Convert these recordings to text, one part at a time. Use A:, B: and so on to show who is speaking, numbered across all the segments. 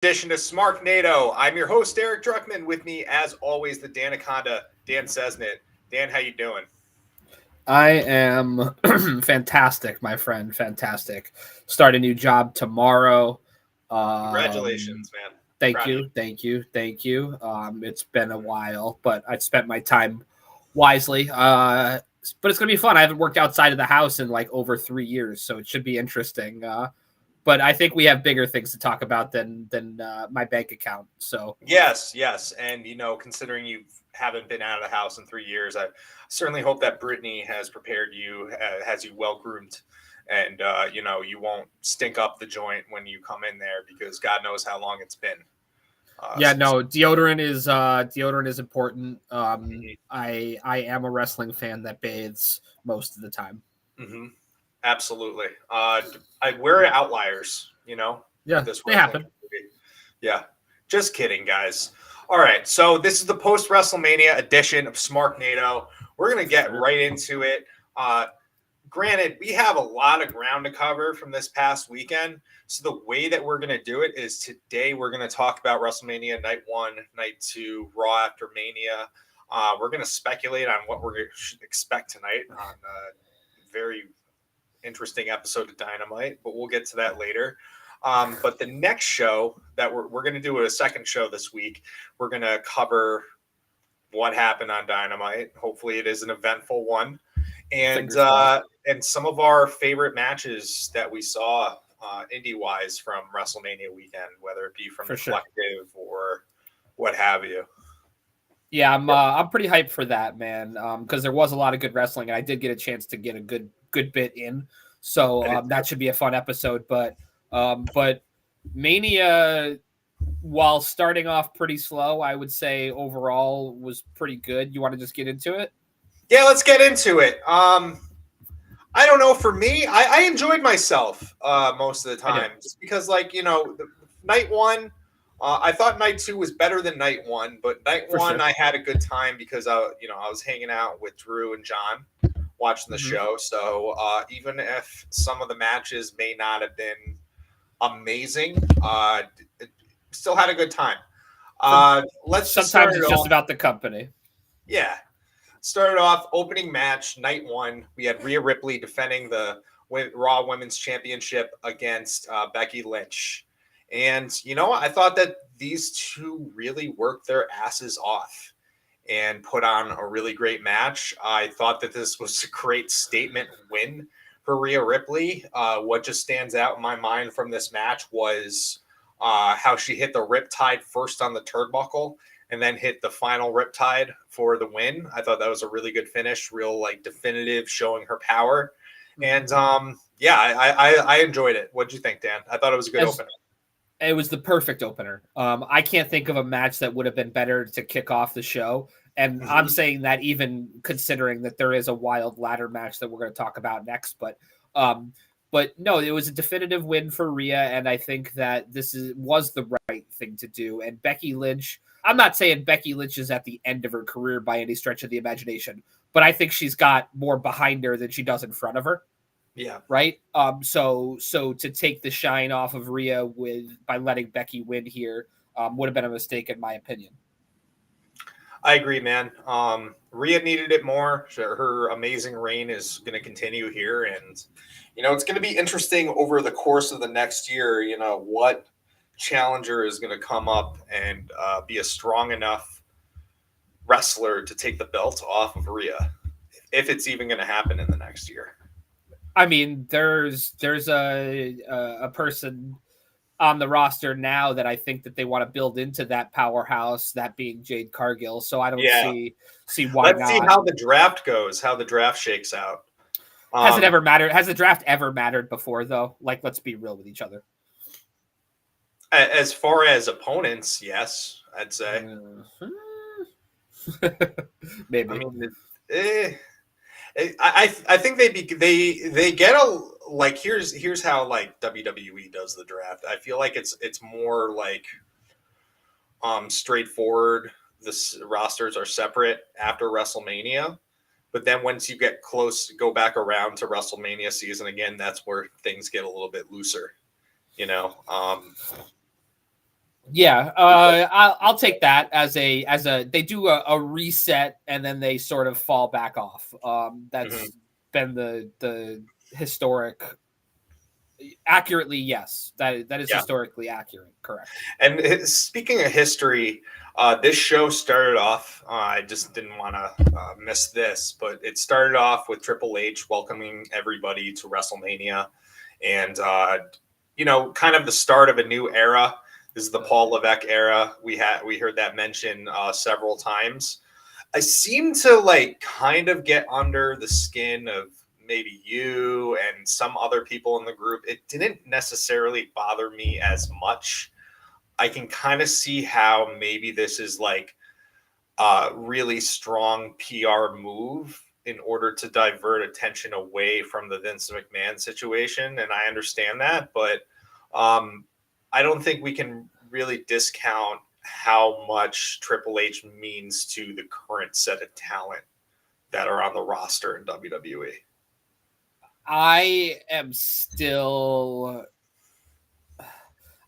A: Edition of Smarknado. I'm your host, Eric Druckman. With me, as always, the Danaconda, Dan Sesnit. Dan, how you doing?
B: I am fantastic, my friend. Fantastic. Start a new job tomorrow. Um,
A: Congratulations, man.
B: thank
A: Proud of you.
B: you, thank you, thank you. It's been a while, but I spent my time wisely. But it's gonna be fun. I haven't worked outside of the house in like over 3 years, so it should be interesting. But I think we have bigger things to talk about than my bank account. So
A: Yes. And, considering you haven't been out of the house in 3 years, I certainly hope that Brittany has prepared you, has you well groomed, and, you won't stink up the joint when you come in there because God knows how long it's been.
B: yeah, no, deodorant is important.
A: Mhm.
B: I am a wrestling fan that bathes most of the time.
A: Mm-hmm. Absolutely. We're outliers, with
B: Yeah,
A: this
B: they
A: wrestling
B: happen.
A: community. Yeah. Just kidding, guys. All right. So this is the post WrestleMania edition of Smarknado. We're going to get
B: Sure.
A: right into it. Uh, Granted, we have a lot of ground to cover from this past weekend. So the way that we're going to do it is today we're going to talk about WrestleMania Night 1, Night 2, Raw after Mania. We're going to speculate on what we should expect tonight on very interesting episode of Dynamite, but we'll get to that later. But the next show that we're going to do a second show this week, we're going to cover what happened on Dynamite. Hopefully, it is an eventful one, and
B: Fingers crossed.
A: and some of our favorite matches that we saw indie wise from WrestleMania weekend, whether it be from the
B: For sure.
A: collective or what have you.
B: Yeah, I'm pretty hyped for that, man. Because there was a lot of good wrestling, and I did get a chance to get a good bit in. So
A: I did
B: that should be a fun episode. But Mania, while starting off pretty slow, I would say overall was pretty good. You want to just get into it?
A: Yeah, let's get into it. I don't know. For me, I enjoyed myself most of the
B: I did.
A: time, just because, like, night one, I thought night two was better than night one, but night
B: For
A: one
B: sure.
A: I had a good time because I was hanging out with Drew and John watching the
B: Hmm.
A: show. So even if some of the matches may not have been amazing, still had a good time. Let's just start
B: Sometimes
A: it
B: it's just
A: off.
B: about the company.
A: Yeah, started off opening match night one. We had Rhea Ripley defending the Raw Women's Championship against Becky Lynch, and I thought that these two really worked their asses off and put on a really great match. I thought that this was a great statement win for Rhea Ripley. What just stands out in my mind from this match was how she hit the Riptide first on the turnbuckle and then hit the final Riptide for the win. I thought that was a really good finish, real like definitive, showing her power. And yeah, I enjoyed it. What did you think, Dan? I thought it was a good
B: As
A: opening.
B: It was the perfect opener. I can't think of a match that would have been better to kick off the show. And I'm
A: Mm-hmm.
B: saying that even considering that there is a wild ladder match that we're going to talk about next. Um, but no, it was a definitive win for Rhea, and I think that was the right thing to do. And Becky Lynch, I'm not saying Becky Lynch is at the end of her career by any stretch of the imagination, but I think she's got more behind her than she does in front of her,
A: Yeah,
B: right? So to take the shine off of Rhea with by letting Becky win here would have been a mistake in my opinion.
A: I agree, man. Rhea needed it more. Her amazing reign is going to continue here, and it's going to be interesting over the course of the next year. What challenger is going to come up and be a strong enough wrestler to take the belt off of Rhea, if it's even going to happen in the next year.
B: I mean, there's a person on the roster now that I think that they want to build into that powerhouse, that being Jade Cargill. So I don't
A: Yeah,
B: see why
A: let's see
B: not.
A: how the draft goes, how the draft shakes out.
B: Has it
A: Um,
B: ever mattered? Has the draft ever mattered before though? Like, let's be real with each other.
A: as far as opponents, yes, I'd say. I
B: Maybe.
A: mean, eh, I think they get a like here's how like WWE does the draft. I feel like it's more like straightforward. Rosters are separate after WrestleMania, but then once you get close, go back around to WrestleMania season again. That's where things get a little bit looser. You know,
B: Yeah, I'll take that as a they do a reset and then they sort of fall back off. That's been the historic. Accurately, yes, that is
A: Yeah.
B: historically accurate. Correct.
A: And speaking of history, this show started off. I just didn't want to miss this, but it started off with Triple H welcoming everybody to WrestleMania, and kind of the start of a new era. This is the Paul Levesque era. We heard that mentioned several times. I seem to like kind of get under the skin of maybe you and some other people in the group. It didn't necessarily bother me as much. I can kind of see how maybe this is like a really strong PR move in order to divert attention away from the Vince McMahon situation. And I understand that, but I don't think we can really discount how much Triple H means to the current set of talent that are on the roster in WWE.
B: I am still.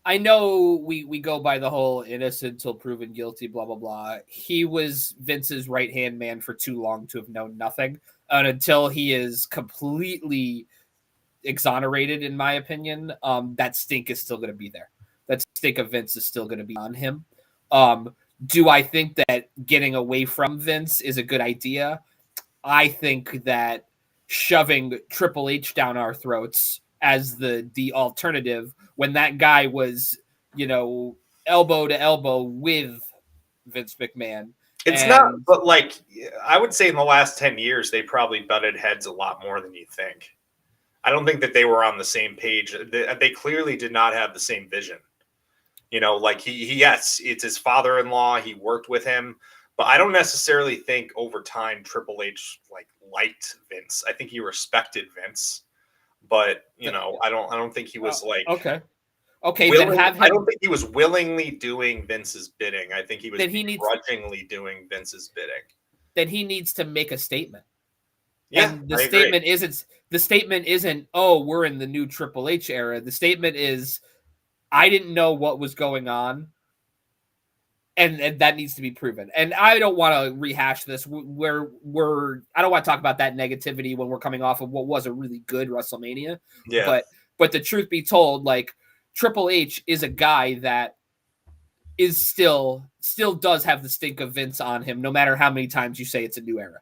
B: I know we go by the whole innocent till proven guilty, blah blah blah. He was Vince's right hand man for too long to have known nothing, and until he is completely exonerated, in my opinion, that stink is still going to be there. That stink of Vince is still going to be on him. Do I think that getting away from Vince is a good idea? I think that shoving Triple H down our throats as the alternative when that guy was, elbow to elbow with Vince McMahon.
A: It's not,
B: And
A: but like I would say in the last 10 years, they probably butted heads a lot more than you think. I don't think that they were on the same page. They clearly did not have the same vision. Like he yes, it's his father-in-law. He worked with him, but I don't necessarily think over time Triple H liked Vince. I think he respected Vince, but I don't think he was
B: okay, then
A: willing.
B: have
A: I
B: him.
A: don't think he was willingly doing Vince's bidding. I think he was
B: Then he needs.
A: begrudgingly doing Vince's bidding.
B: Then he needs to make a statement.
A: Yeah,
B: And the
A: I agree.
B: statement isn't, oh, we're in the new Triple H era. The statement is, I didn't know what was going on, and that needs to be proven. And I don't want to rehash this. I don't want to talk about that negativity when we're coming off of what was a really good WrestleMania.
A: Yeah.
B: But the truth be told, like, Triple H is a guy that is still does have the stink of Vince on him, no matter how many times you say it's a new era.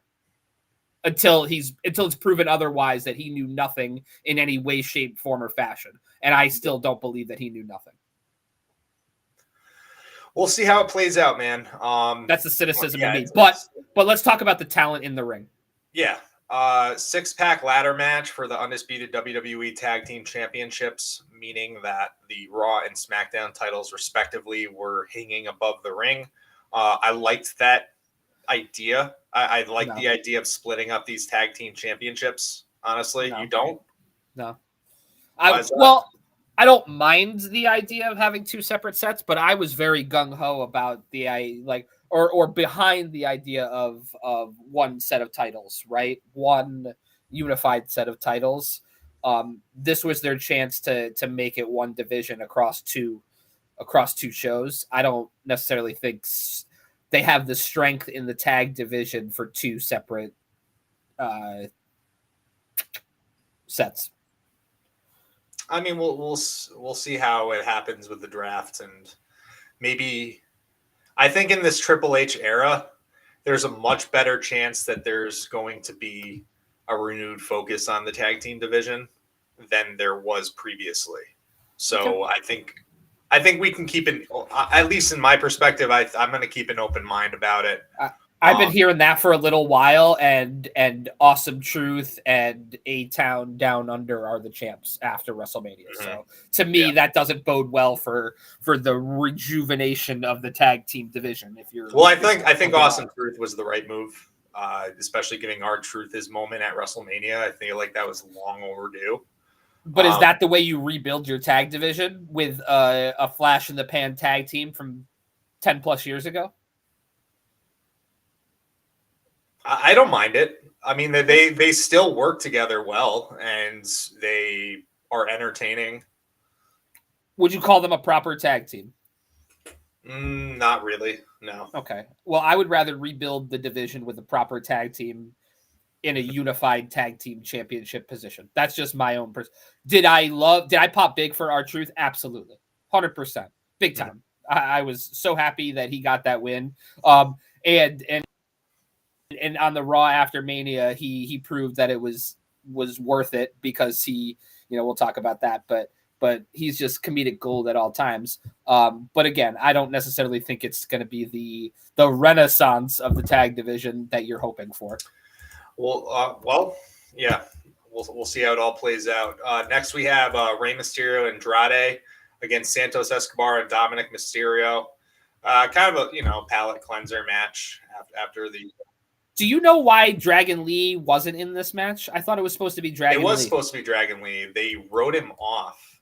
B: Until it's proven otherwise that he knew nothing in any way, shape, form, or fashion. And I still don't believe that he knew nothing.
A: We'll see how it plays out, man.
B: That's the cynicism
A: yeah,
B: in me. But let's talk about the talent in the ring.
A: Yeah. 6-pack ladder match for the undisputed WWE Tag Team Championships, meaning that the Raw and SmackDown titles, respectively, were hanging above the ring. I liked that idea. I like the idea of splitting up these tag team championships. Honestly, you don't?
B: No. I don't mind the idea of having two separate sets, but I was very gung ho about or behind the idea of one set of titles, right? One unified set of titles. This was their chance to make it one division across two shows. I don't necessarily think they have the strength in the tag division for two separate sets.
A: I mean, we'll see how it happens with the draft, and maybe I think in this Triple H era, there's a much better chance that there's going to be a renewed focus on the tag team division than there was previously. So okay. I think we can keep it, at least in my perspective, I'm going to keep an open mind about it.
B: I've been hearing that for a little while, and Awesome Truth and A-Town Down Under are the champs after WrestleMania. Mm-hmm. So to me, that doesn't bode well for the rejuvenation of the tag team division. I
A: think Awesome Truth was the right move, especially giving R-Truth his moment at WrestleMania. I feel like that was long overdue.
B: But is that the way you rebuild your tag division, with a flash in the pan tag team from 10 plus years ago?
A: I don't mind it. I mean, they still work together well, and they are entertaining.
B: Would you call them a proper tag team?
A: Not really. No.
B: Okay. Well, I would rather rebuild the division with a proper tag team in a unified tag team championship position. That's just my own Did I pop big for R-Truth? Absolutely. 100%. Big time. Mm-hmm. I was so happy that he got that win. And on the Raw after Mania, he proved that it was worth it because he, we'll talk about that, but he's just comedic gold at all times. But again, I don't necessarily think it's going to be the renaissance of the tag division that you're hoping for.
A: Well, yeah, we'll see how it all plays out. Next, we have Rey Mysterio and Andrade against Santos Escobar and Dominic Mysterio. Kind of a palate cleanser match after the.
B: Do you know why Dragon Lee wasn't in this match? I thought it was supposed to be Dragon Lee.
A: It was supposed to be Dragon Lee. They wrote him off.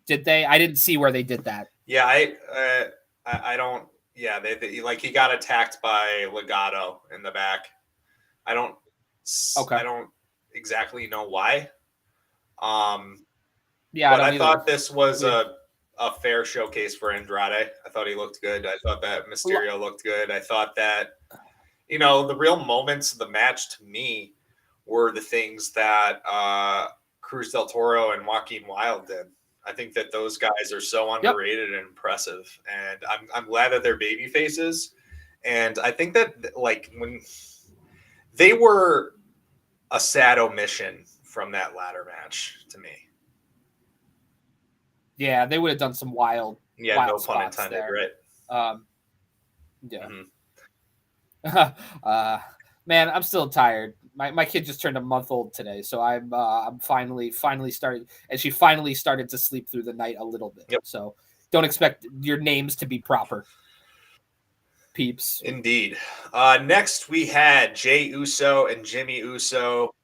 B: Did they? I didn't see where they did that.
A: Yeah, I don't. Yeah, they like he got attacked by Legado in the back. I don't exactly know why.
B: Yeah,
A: but I thought this was a fair showcase for Andrade. I thought he looked good. I thought that Mysterio looked good. I thought that, the real moments of the match to me were the things that Cruz del Toro and Joaquin Wilde did. I think that those guys are so underrated and impressive, and I'm glad that they're baby faces. And I think that when they were a sad omission from that ladder match to me.
B: Yeah, they would have done some wild.
A: Yeah, no pun intended,
B: there.
A: Right?
B: Yeah. Mm-hmm. Man, I'm still tired. My kid just turned a month old today, so I'm finally started, and she finally started to sleep through the night a little bit.
A: Yep.
B: So don't expect your names to be proper, peeps.
A: Indeed. Next we had Jey Uso and Jimmy Uso.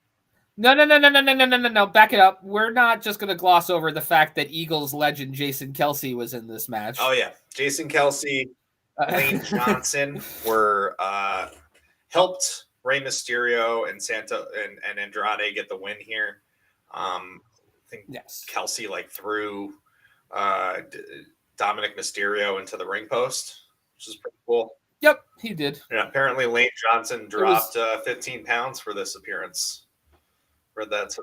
B: No. Back it up. We're not just going to gloss over the fact that Eagles legend Jason Kelce was in this match.
A: Oh, yeah. Jason Kelce, Lane Johnson were helped Rey Mysterio and and Andrade get the win here. I think Kelce threw Dominic Mysterio into the ring post, which is pretty cool.
B: Yep, he did.
A: Yeah, apparently Lane Johnson dropped 15 pounds for this appearance. Read that.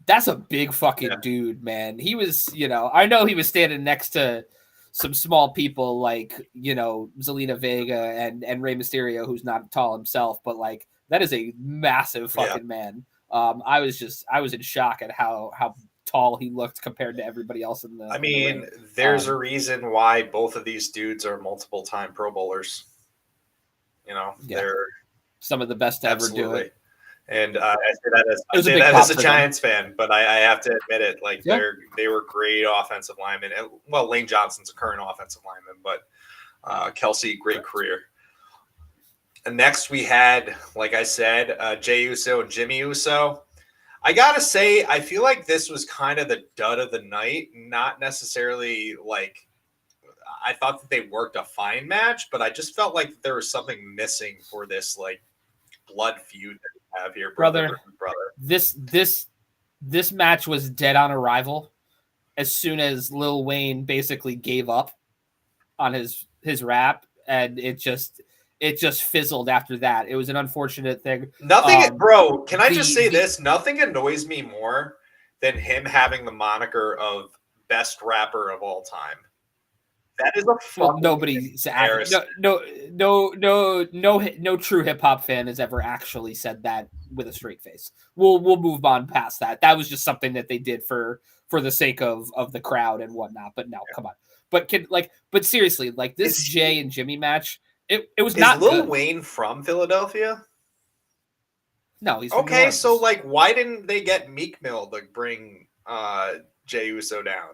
B: That's a big fucking dude, man. He was, I know he was standing next to some small people like, Zelina Vega and Rey Mysterio, who's not tall himself, but that is a massive fucking man. I was in shock at how tall he looked compared to everybody else in the.
A: I mean, there's a reason why both of these dudes are multiple time Pro Bowlers. They're
B: some of the best to ever do it.
A: And I say that as a Giants fan, but I have to admit it. They were great offensive linemen. And, well, Lane Johnson's a current offensive lineman, but Kelce, great career. And next we had, like I said, Jey Uso and Jimmy Uso. I gotta say, I feel like this was kind of the dud of the night. Not necessarily I thought that they worked a fine match, but I just felt like there was something missing for this blood feud that we have here, brother.
B: This match was dead on arrival as soon as Lil Wayne basically gave up on his rap, and it just fizzled after that. It was an unfortunate thing.
A: Nothing, bro. Can I just say this? Nothing annoys me more than him having the moniker of best rapper of all time. That is a fucking no true hip hop fan has ever actually said that with a straight face. We'll move on past that. That was just something that they did for the sake of the crowd and whatnot. But no, come on. But seriously, this Jay and Jimmy match, it was not Lil
B: good.
A: Wayne from Philadelphia?
B: No, he's
A: okay. So why didn't they get Meek Mill to bring Jey Uso down?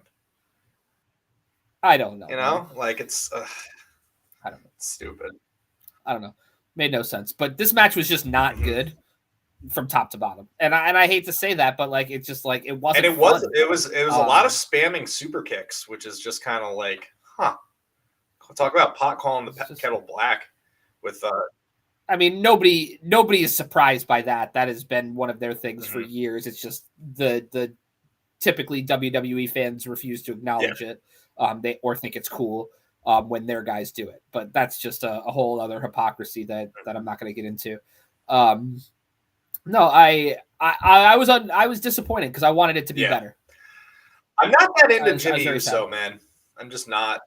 B: I don't know.
A: It's
B: I don't know.
A: It's stupid.
B: I don't know. Made no sense. But this match was just not good from top to bottom. And I hate to say that, but it's just it wasn't.
A: And it was a lot of spamming super kicks, which is just kind of talk about pot calling the kettle black with
B: I mean, nobody is surprised by that. That has been one of their things for years. It's just the typically WWE fans refuse to acknowledge it. they or think it's cool when their guys do it. But that's just a whole other hypocrisy that I'm not going to get into. No, I was disappointed because I wanted it to be better.
A: I'm not that into
B: I
A: Jimmy
B: was very
A: Uso,
B: sad.
A: man. I'm just not.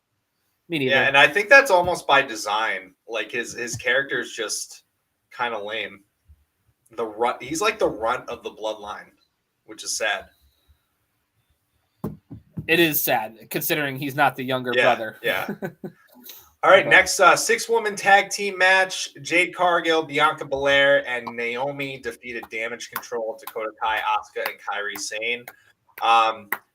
B: Me
A: Yeah,
B: neither.
A: and I think that's almost by design. Like his character is just kind of lame. He's like the runt of the bloodline, which is sad.
B: It is sad considering he's not the younger brother.
A: Yeah. All right,
B: But
A: next 6-woman tag team match. Jade Cargill, Bianca Belair, and Naomi defeated Damage Control, Dakota Kai, Asuka, and Kairi Sane.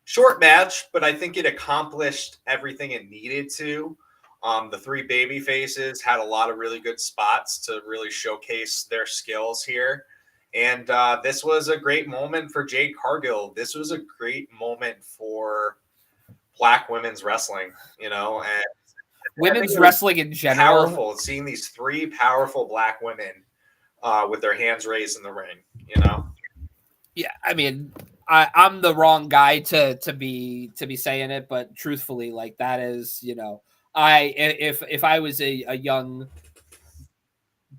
A: Short match, but I think it accomplished everything it needed to. The three baby faces had a lot of really good spots to really showcase their skills here. And this was a great moment for Jade Cargill. This was a great moment for Black women's wrestling, and
B: women's wrestling in general,
A: powerful. Seeing these three powerful Black women with their hands raised in the ring,
B: Yeah, I mean, I'm the wrong guy to be saying it, but truthfully, like that is, if I was a young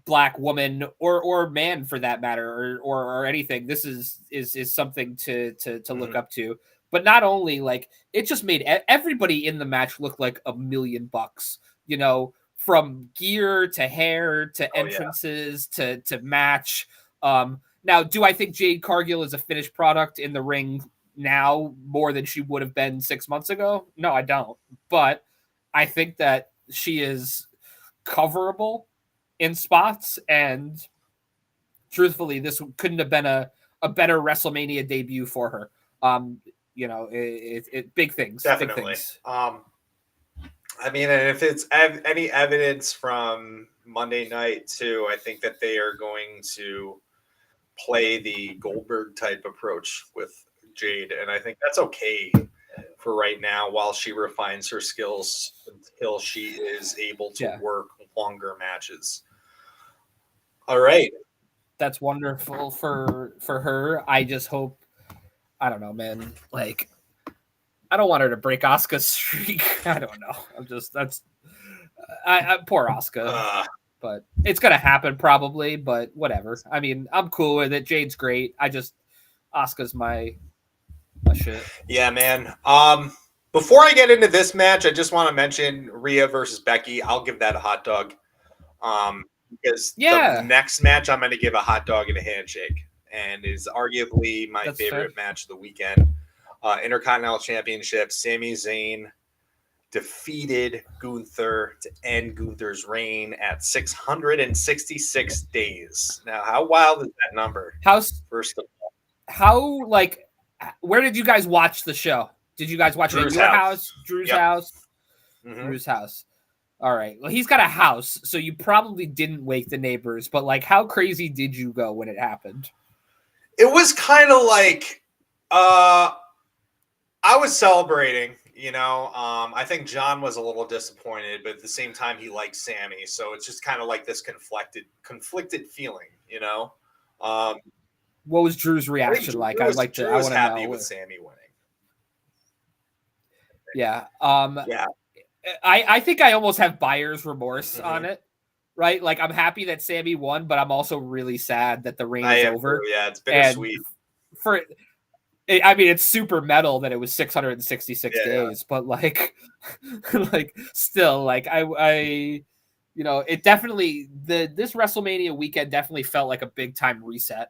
B: Black woman or man for that matter or anything, this is something to look up to. But not only like it just made everybody in the match look like $1,000,000, from gear to hair to entrances to match. Now, do I think Jade Cargill is a finished product in the ring now more than she would have been 6 months ago? No, I don't. But I think that she is coverable in spots, and truthfully, this couldn't have been a better WrestleMania debut for her. Big things.
A: Definitely.
B: Big things.
A: I mean, and if it's any evidence from Monday night too, I think that they are going to play the Goldberg type approach with Jade, and I think that's okay for right now while she refines her skills until she is able to work longer matches. All right.
B: That's wonderful for her. I just hope, I don't know, man. Like, I don't want her to break Asuka's streak. I don't know. Poor Asuka. But it's gonna happen probably. But whatever. I mean, I'm cool with it. Jade's great. Asuka's my shit.
A: Yeah, man. Before I get into this match, I just want to mention Rhea versus Becky. I'll give that a hot dog. Because the next match I'm going to give a hot dog and a handshake, and is arguably my favorite match of the weekend. Intercontinental Championship. Sami Zayn defeated Gunther to end Gunther's reign at 666 days. Now, how wild is that number? First of all,
B: where did you guys watch the show? Did you guys watch it at your house? Drew's house? Mm-hmm. Drew's house. All right. Well, he's got a house, so you probably didn't wake the neighbors, but like how crazy did you go when it happened?
A: It was kind of like I was celebrating, I think John was a little disappointed, but at the same time he liked Sammy, so it's just kind of like this conflicted feeling,
B: What was Drew's reaction like?
A: I was happy with Sammy winning.
B: Yeah.
A: Yeah.
B: I think I almost have buyer's remorse on it, right? Like I'm happy that Sammy won, but I'm also really sad that the reign is over.
A: Yeah, it's bittersweet.
B: I mean, it's super metal that it was 666 days, but like still, like I it definitely this WrestleMania weekend definitely felt like a big time reset.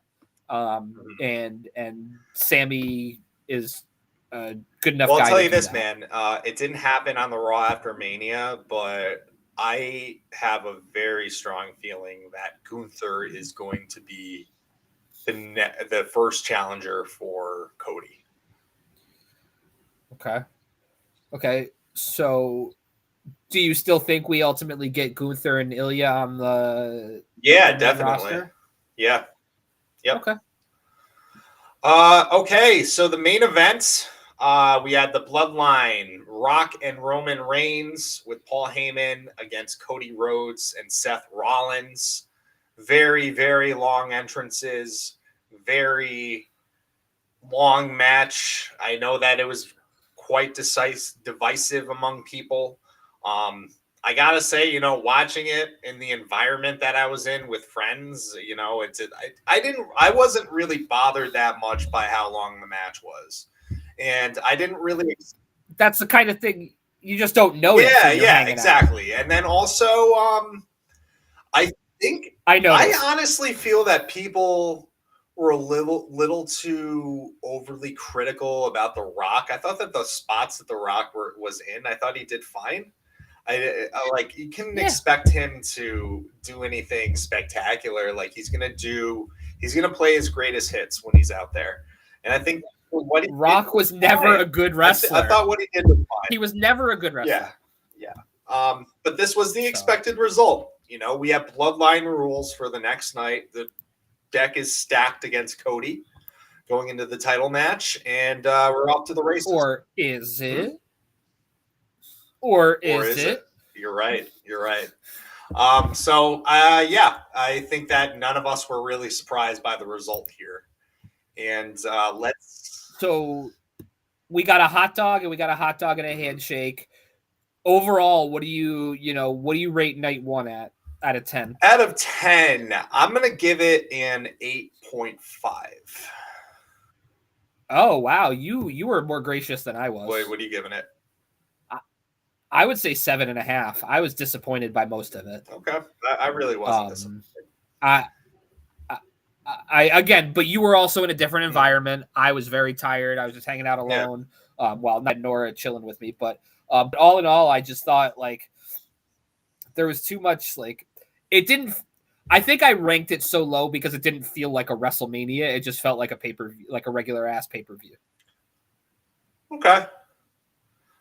B: And Sammy is good enough.
A: Well, I'll tell you this, man. It didn't happen on the Raw after Mania, but I have a very strong feeling that Gunther is going to be the first challenger for Cody.
B: Okay. So, do you still think we ultimately get Gunther and Ilya on the
A: definitely
B: roster?
A: Yeah. Yep.
B: Okay.
A: Okay. So the main event. We had the Bloodline, Rock and Roman Reigns with Paul Heyman against Cody Rhodes and Seth Rollins. Very, very long entrances. Very long match. I know that it was quite divisive among people. I gotta say, watching it in the environment that I was in with friends, I wasn't really bothered that much by how long the match was, and I didn't really.
B: That's the kind of thing you just don't notice when you're hanging
A: exactly. And then also, I think I honestly feel that people were a little too overly critical about The Rock. I thought that the spots that The Rock was in, I thought he did fine. I like, you can expect him to do anything spectacular. Like, he's gonna play his greatest hits when he's out there. And I think what
B: Rock was never a good wrestler.
A: I thought what he did was fine.
B: He was never a good wrestler.
A: Yeah. But this was the expected result. We have bloodline rules for the next night. The deck is stacked against Cody going into the title match, and we're off to the races.
B: Or is it? Or is it?
A: You're right. I think that none of us were really surprised by the result here. And
B: So we got a hot dog, and we got a hot dog and a handshake. Overall, what do you rate night one out of 10?
A: Out of 10, I'm gonna give it an 8.5.
B: Oh wow, you were more gracious than I was.
A: Wait, what are you giving it?
B: I would say 7.5. I was disappointed by most of it.
A: Okay, I really wasn't disappointed.
B: I again, but you were also in a different environment. I was very tired. I was just hanging out alone. While not Nora chilling with me, but all in all, I just thought like there was too much. Like, it didn't. I think I ranked it so low because it didn't feel like a WrestleMania. It just felt like a pay-per-view, like a regular ass pay-per-view.
A: Okay,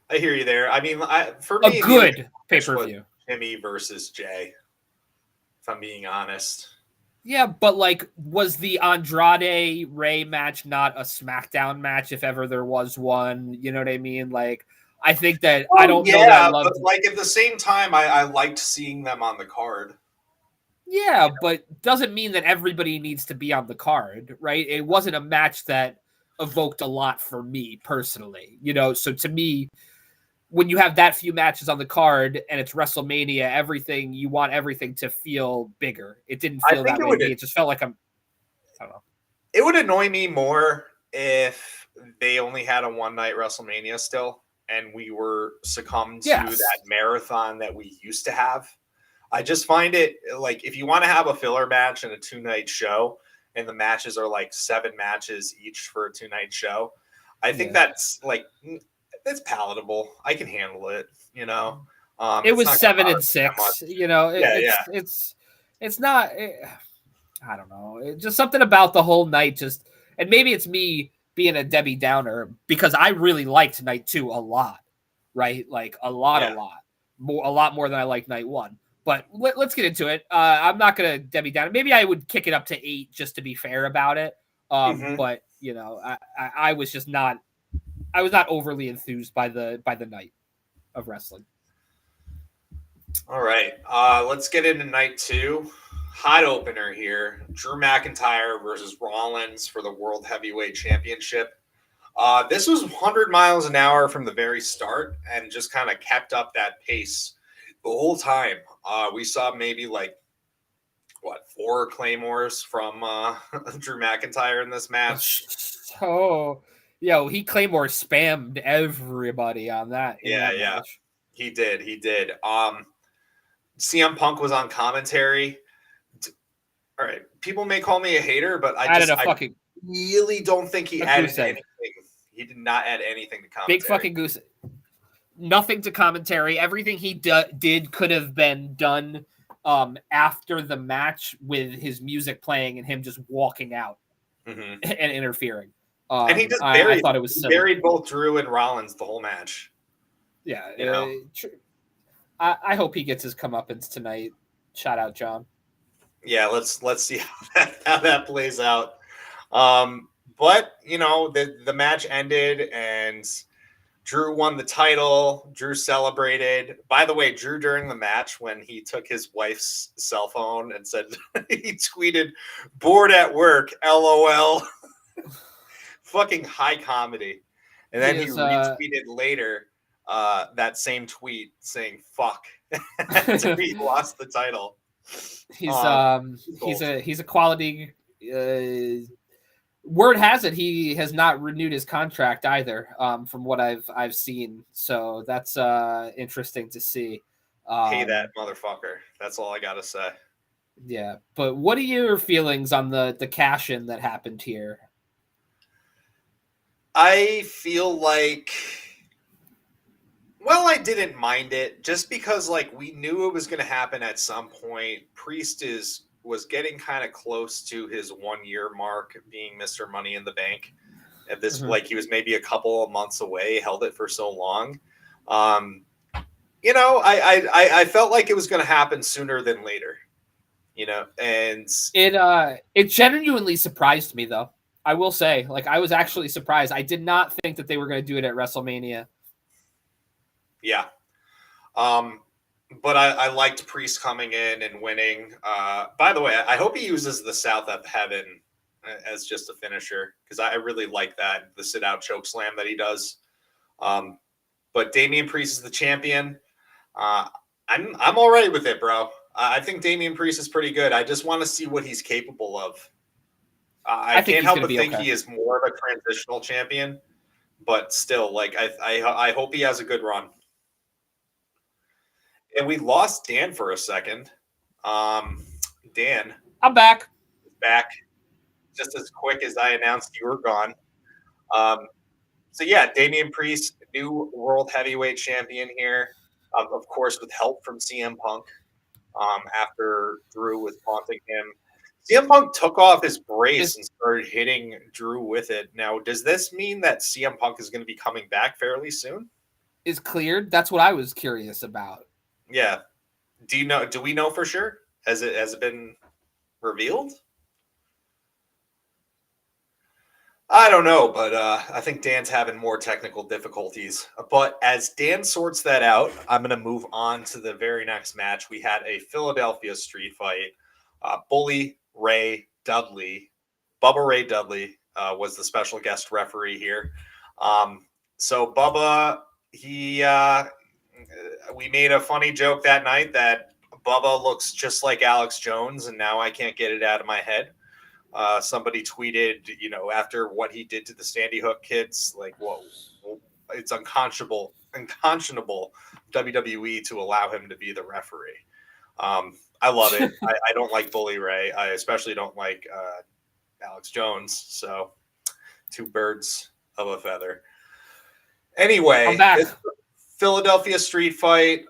A: I hear you there. I mean, for me,
B: a good pay-per-view.
A: Jimmy versus Jay. If I'm being honest.
B: Yeah, but like, was the Andrade Ray match not a SmackDown match if ever there was one? You know what I mean? Like, I think that I don't know that I loved.
A: But like, at the same time, I liked seeing them on the card.
B: Yeah, but doesn't mean that everybody needs to be on the card, right? It wasn't a match that evoked a lot for me personally, So to me, when you have that few matches on the card and it's WrestleMania, you want everything to feel bigger. It didn't feel that way to me. It just felt like I don't know.
A: It would annoy me more if they only had a one-night WrestleMania still, and we were succumbed to that marathon that we used to have. I just find it like, if you want to have a filler match and a 2-night show, and the matches are like 7 matches each for a 2-night show, I think that's like, it's palatable. I can handle it.
B: It was 7 and 6. It's not. I don't know. It's just something about the whole night. And maybe it's me being a Debbie Downer because I really liked night 2 a lot, right? Like a lot more than I liked night 1. But let's get into it. I'm not gonna Debbie Downer. Maybe I would kick it up to 8 just to be fair about it. But I was just not. I was not overly enthused by the night of wrestling.
A: All right, let's get into night 2. Hot opener here: Drew McIntyre versus Rollins for the World Heavyweight Championship. This was 100 miles an hour from the very start, and just kind of kept up that pace the whole time. We saw maybe 4 claymores from Drew McIntyre in this match.
B: Oh. He Claymore spammed everybody on that.
A: Match. He did. CM Punk was on commentary. All right, people may call me a hater, but I really don't think he added anything. He did not add anything to commentary.
B: Big fucking goose. Nothing to commentary. Everything he did could have been done after the match with his music playing and him just walking out and interfering.
A: And he just buried, I thought it was buried both Drew and Rollins the whole match.
B: Yeah. I hope he gets his comeuppance tonight. Shout out, John.
A: Yeah, let's see how that plays out. But the match ended and Drew won the title. Drew celebrated. By the way, Drew, during the match, when he took his wife's cell phone and said he tweeted "bored at work, LOL." Fucking high comedy. And then he retweeted later that same tweet saying "fuck" after he lost the title.
B: He's a quality. Word has it he has not renewed his contract either. From what I've seen, so that's interesting to see.
A: Pay that motherfucker. That's all I gotta say.
B: Yeah, but what are your feelings on the cash in that happened here?
A: I feel like, well, I didn't mind it just because like we knew it was going to happen at some point. Priest was getting kind of close to his 1 year mark being Mr. Money in the Bank. At this, like he was maybe a couple of months away, held it for so long. You know, I felt like it was going to happen sooner than later. You know, and
B: it genuinely surprised me though. I will say, like, I was actually surprised. I did not think that they were going to do it at WrestleMania.
A: Yeah. But I liked Priest coming in and winning. By the way, I hope he uses the South of Heaven as just a finisher because I really like that, the sit out choke slam that he does. But Damian Priest is the champion. I'm all right with it, bro. I think Damian Priest is pretty good. I just want to see what he's capable of. I can't help but think he is more of a transitional champion, but still, like I hope he has a good run. And we lost Dan for a second. Dan,
B: I'm back.
A: Just as quick as I announced you were gone. So yeah, Damian Priest, new world heavyweight champion here, of course with help from CM Punk. After Drew was taunting him, CM Punk took off his brace and started hitting Drew with it. Now, does this mean that CM Punk is going to be coming back fairly soon?
B: Is cleared? That's what I was curious about.
A: Yeah. Do we know for sure? Has it been revealed? I don't know, but I think Dan's having more technical difficulties. But as Dan sorts that out, I'm going to move on to the very next match. We had a Philadelphia street fight. Bully Ray Dudley, Bubba Ray Dudley was the special guest referee here. So Bubba, we made a funny joke that night that Bubba looks just like Alex Jones, and now I can't get it out of my head. Somebody tweeted, you know, after what he did to the Sandy Hook kids, like, whoa, it's unconscionable WWE to allow him to be the referee. I love it. I don't like Bully Ray. I especially don't like Alex Jones. So, two birds of a feather. Anyway,
B: I'm back.
A: Philadelphia street fight.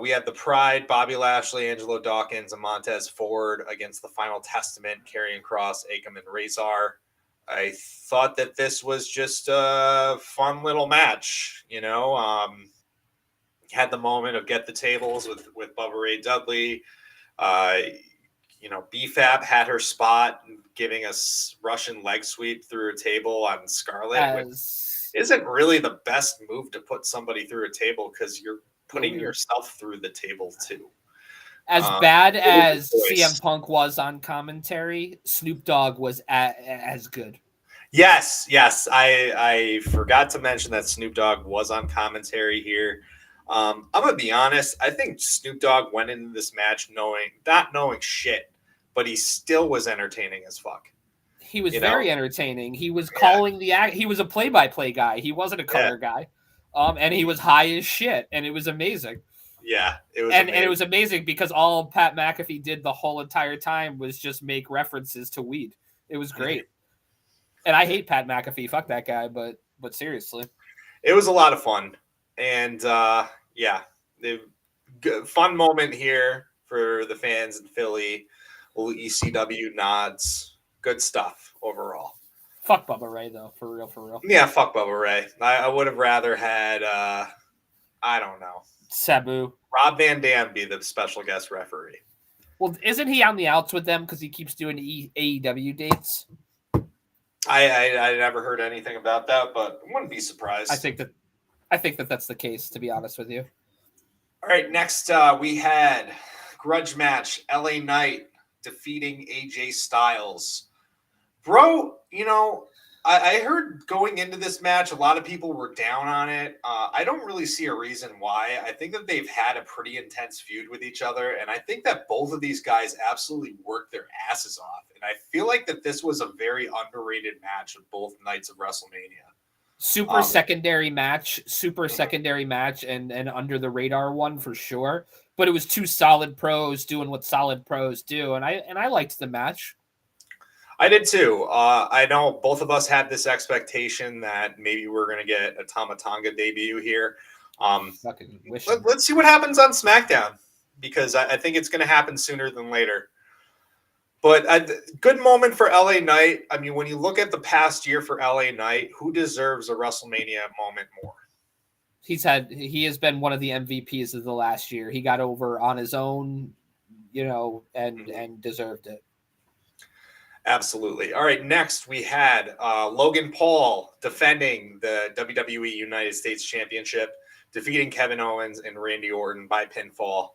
A: We had the Pride, Bobby Lashley, Angelo Dawkins, and Montez Ford against the Final Testament, Karrion Kross, Akam, and Razor. I thought that this was just a fun little match. You know, had the moment of get the tables with Bubba Ray Dudley. You know, BFAB had her spot, giving us Russian leg sweep through a table on Scarlett. Isn't really the best move to put somebody through a table because you're putting yourself through the table too.
B: As bad as CM Punk was on commentary, Snoop Dogg was as good.
A: Yes. I forgot to mention that Snoop Dogg was on commentary here. I'm gonna be honest. I think Snoop Dogg went into this match not knowing shit, but he still was entertaining as fuck.
B: He was very entertaining. He was calling the act. He was a play-by-play guy. He wasn't a color guy. And he was high as shit, and it was amazing.
A: Yeah, it was
B: and it was amazing because all Pat McAfee did the whole entire time was just make references to weed. It was great. And I hate Pat McAfee. Fuck that guy, but seriously.
A: It was a lot of fun. And fun moment here for the fans in Philly. Little ECW nods. Good stuff overall.
B: Fuck Bubba Ray, though. For real.
A: Yeah, fuck Bubba Ray. I would have rather had, I don't know.
B: Sabu.
A: Rob Van Dam be the special guest referee.
B: Well, isn't he on the outs with them because he keeps doing AEW dates?
A: I never heard anything about that, but I wouldn't be surprised.
B: I think that that's the case, to be honest with you.
A: All right, next we had grudge match, LA Knight defeating AJ Styles. Bro, you know, I heard going into this match, a lot of people were down on it. I don't really see a reason why. I think that they've had a pretty intense feud with each other, and I think that both of these guys absolutely worked their asses off. And I feel like that this was a very underrated match of both nights of WrestleMania.
B: Super secondary match, and under the radar one for sure. But it was two solid pros doing what solid pros do, and I liked the match.
A: I did too. I know both of us had this expectation that maybe we're going to get a Tama Tonga debut here. Let's see what happens on SmackDown, because I think it's going to happen sooner than later. But a good moment for LA Knight. I mean, when you look at the past year for LA Knight, who deserves a WrestleMania moment more?
B: He has been one of the MVPs of the last year. He got over on his own, and deserved it.
A: Absolutely. All right, next we had Logan Paul defending the WWE United States Championship, defeating Kevin Owens and Randy Orton by pinfall.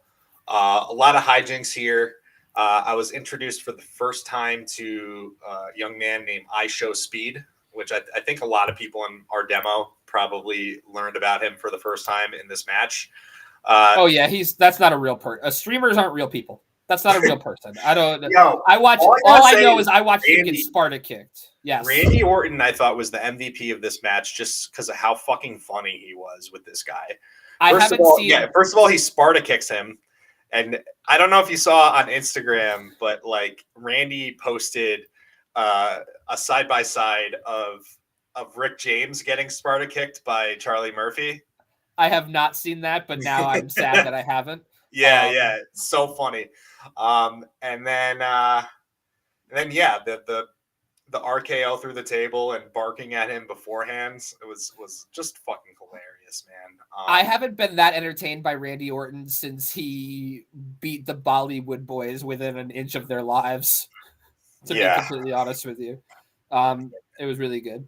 A: A lot of hijinks here. I was introduced for the first time to a young man named I Show Speed, which I think a lot of people in our demo probably learned about him for the first time in this match.
B: That's not a real person. Streamers aren't real people. That's not a real person. I don't.
A: Yo,
B: I watch. All I know is I watched him get Sparta kicked. Yes.
A: Randy Orton, I thought, was the MVP of this match just because of how fucking funny he was with this guy. First of all, he Sparta kicks him. And I don't know if you saw on Instagram, but like Randy posted a side by side of Rick James getting Sparta kicked by Charlie Murphy.
B: I have not seen that, but now I'm sad that I haven't.
A: Yeah, it's so funny. And then the RKO through the table and barking at him beforehand. It was just fucking hilarious, man.
B: I haven't been that entertained by Randy Orton since he beat the Bollywood boys within an inch of their lives. To be completely honest with you, it was really good.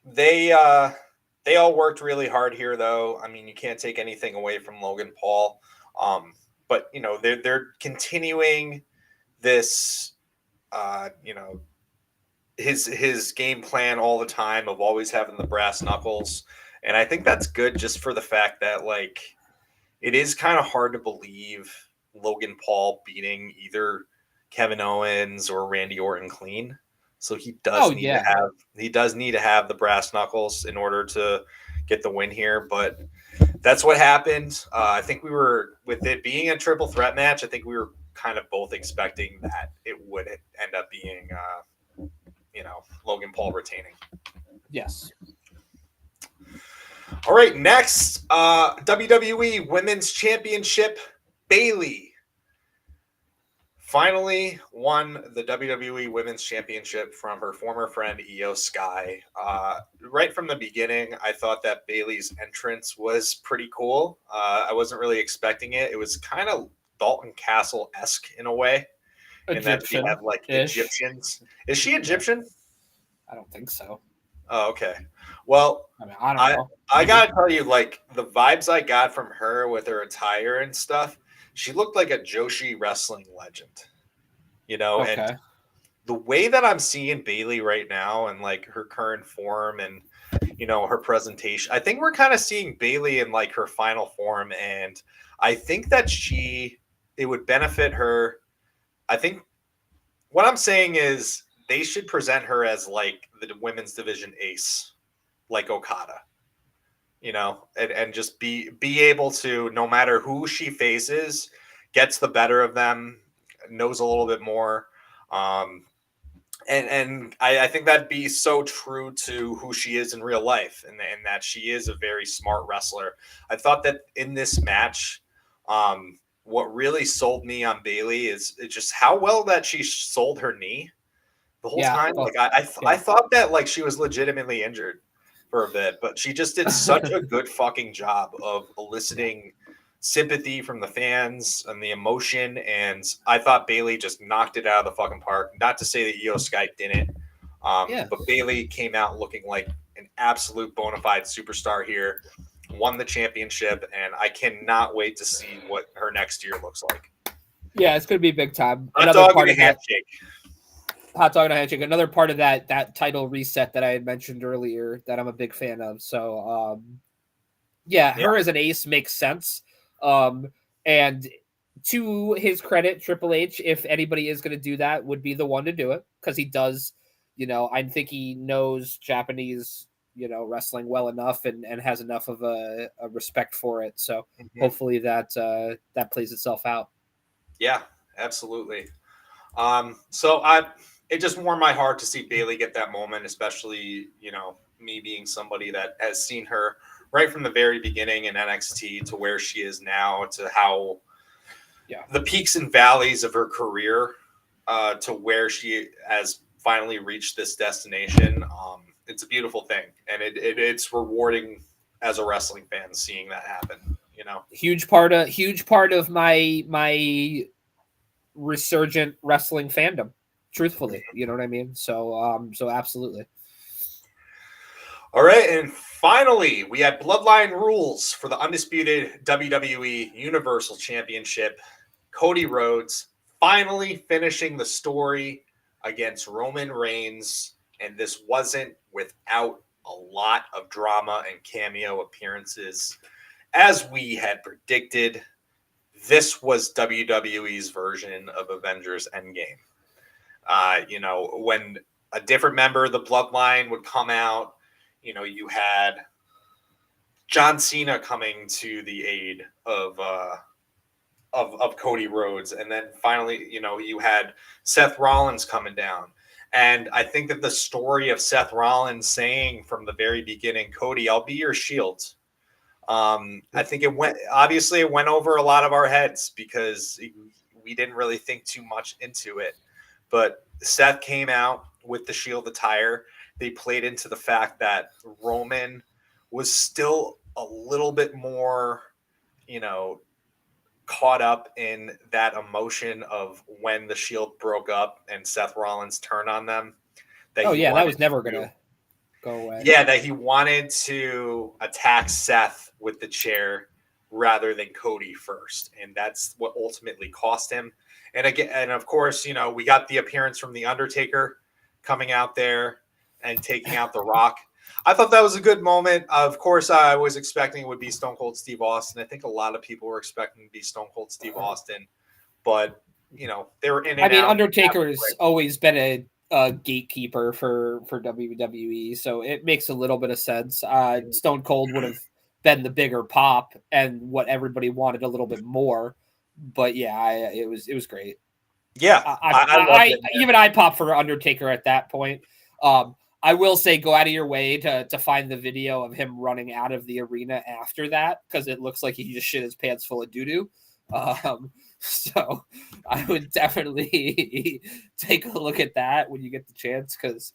A: They all worked really hard here, though. I mean, you can't take anything away from Logan Paul. But they're continuing this, his game plan all the time of always having the brass knuckles, and I think that's good just for the fact that like it is kind of hard to believe Logan Paul beating either Kevin Owens or Randy Orton clean. So he does need to have the brass knuckles in order to get the win here, but that's what happened. I think we were, with it being a triple threat match, I think we were kind of both expecting that it would end up being, Logan Paul retaining.
B: Yes.
A: All right, next, WWE Women's Championship, Bayley finally won the WWE Women's Championship from her former friend Io Sky. Right from the beginning, I thought that Bayley's entrance was pretty cool. I wasn't really expecting it. It was kind of Dalton Castle-esque in a way. In that she had like Egyptians. Is she Egyptian?
B: I don't think so.
A: Oh, okay. Well, I don't know. I gotta tell you, like the vibes I got from her with her attire and stuff, she looked like a Joshi wrestling legend, and the way that I'm seeing Bayley right now and like her current form and, her presentation, I think we're kind of seeing Bayley in like her final form. And I think that it would benefit her. I think what I'm saying is they should present her as like the women's division ace, like Okada, and just be able to, no matter who she faces, gets the better of them, knows a little bit more. And I think that'd be so true to who she is in real life, and that she is a very smart wrestler. I thought that in this match, what really sold me on Bayley is just how well that she sold her knee the whole time. Like I thought that like she was legitimately injured for a bit, but she just did such a good fucking job of eliciting sympathy from the fans and the emotion. And I thought Bayley just knocked it out of the fucking park. Not to say that Io Sky didn't, but Bayley came out looking like an absolute bona fide superstar here, won the championship, and I cannot wait to see what her next year looks like.
B: Yeah, it's going to be big time.
A: Another part of handshake.
B: Hot dog and a handshake. Another part of that title reset that I had mentioned earlier that I'm a big fan of. So yeah,
A: Yeah.
B: her as an ace makes sense. And to his credit, Triple H, if anybody is going to do that, would be the one to do it because he does. I think he knows Japanese, wrestling well enough and has enough of a respect for it. So hopefully that plays itself out.
A: Yeah, absolutely. It just warmed my heart to see Bailey get that moment, especially, me being somebody that has seen her right from the very beginning in NXT to where she is now, to how the peaks and valleys of her career, to where she has finally reached this destination. It's a beautiful thing, and it's rewarding as a wrestling fan seeing that happen.
B: Huge part of my resurgent wrestling fandom, truthfully. You know what I mean? So absolutely.
A: All right, and finally, we had Bloodline rules for the undisputed WWE Universal Championship. Cody Rhodes finally finishing the story against Roman Reigns, and this wasn't without a lot of drama and cameo appearances. As we had predicted, this was WWE's version of Avengers Endgame. When a different member of the Bloodline would come out, you had John Cena coming to the aid of Cody Rhodes, and then finally, you had Seth Rollins coming down. And I think that the story of Seth Rollins saying from the very beginning, Cody, I'll be your shield. I think it went over a lot of our heads because we didn't really think too much into it. But Seth came out with the Shield attire. They played into the fact that Roman was still a little bit more, caught up in that emotion of when the Shield broke up and Seth Rollins turned on them.
B: That was never going to go away.
A: Yeah, that he wanted to attack Seth with the chair rather than Cody first. And that's what ultimately cost him. And again, and of course, we got the appearance from The Undertaker coming out there and taking out The Rock. I thought that was a good moment. Of course, I was expecting it would be Stone Cold Steve Austin. I think a lot of people were expecting to be Stone Cold Steve Austin. But, they were in and out. I mean,
B: Undertaker has always been a gatekeeper for WWE, so it makes a little bit of sense. Stone Cold would have been the bigger pop and what everybody wanted a little bit more. But yeah, it was great.
A: Yeah,
B: I popped for Undertaker at that point. I will say, go out of your way to find the video of him running out of the arena after that, because it looks like he just shit his pants full of doo-doo. So I would definitely take a look at that when you get the chance, because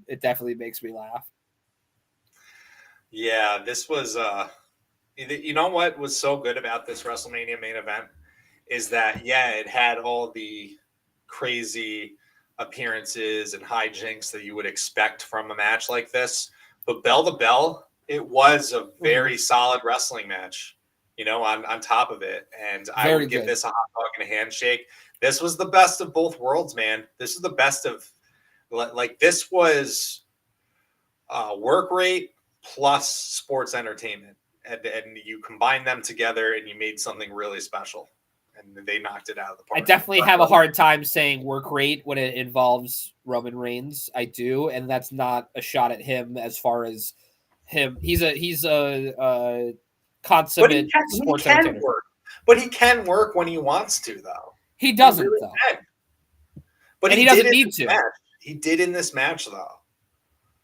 B: it definitely makes me laugh.
A: Yeah, this was you know what was so good about this WrestleMania main event is that, it had all the crazy appearances and hijinks that you would expect from a match like this, but bell to bell, it was a very solid wrestling match, on top of it. And I would give this a hot dog and a handshake. This was the best of both worlds, man. This is the best of, this was work rate plus sports entertainment, and you combine them together and you made something really special. And they knocked it out of the park.
B: I definitely have a hard time saying work rate when it involves Roman Reigns. I do, and that's not a shot at him. As far as him, he's a consummate sports entertainer.
A: But he can work when he wants to, though.
B: He doesn't, really though.
A: Can. But he doesn't need to. Match. He did in this match, though.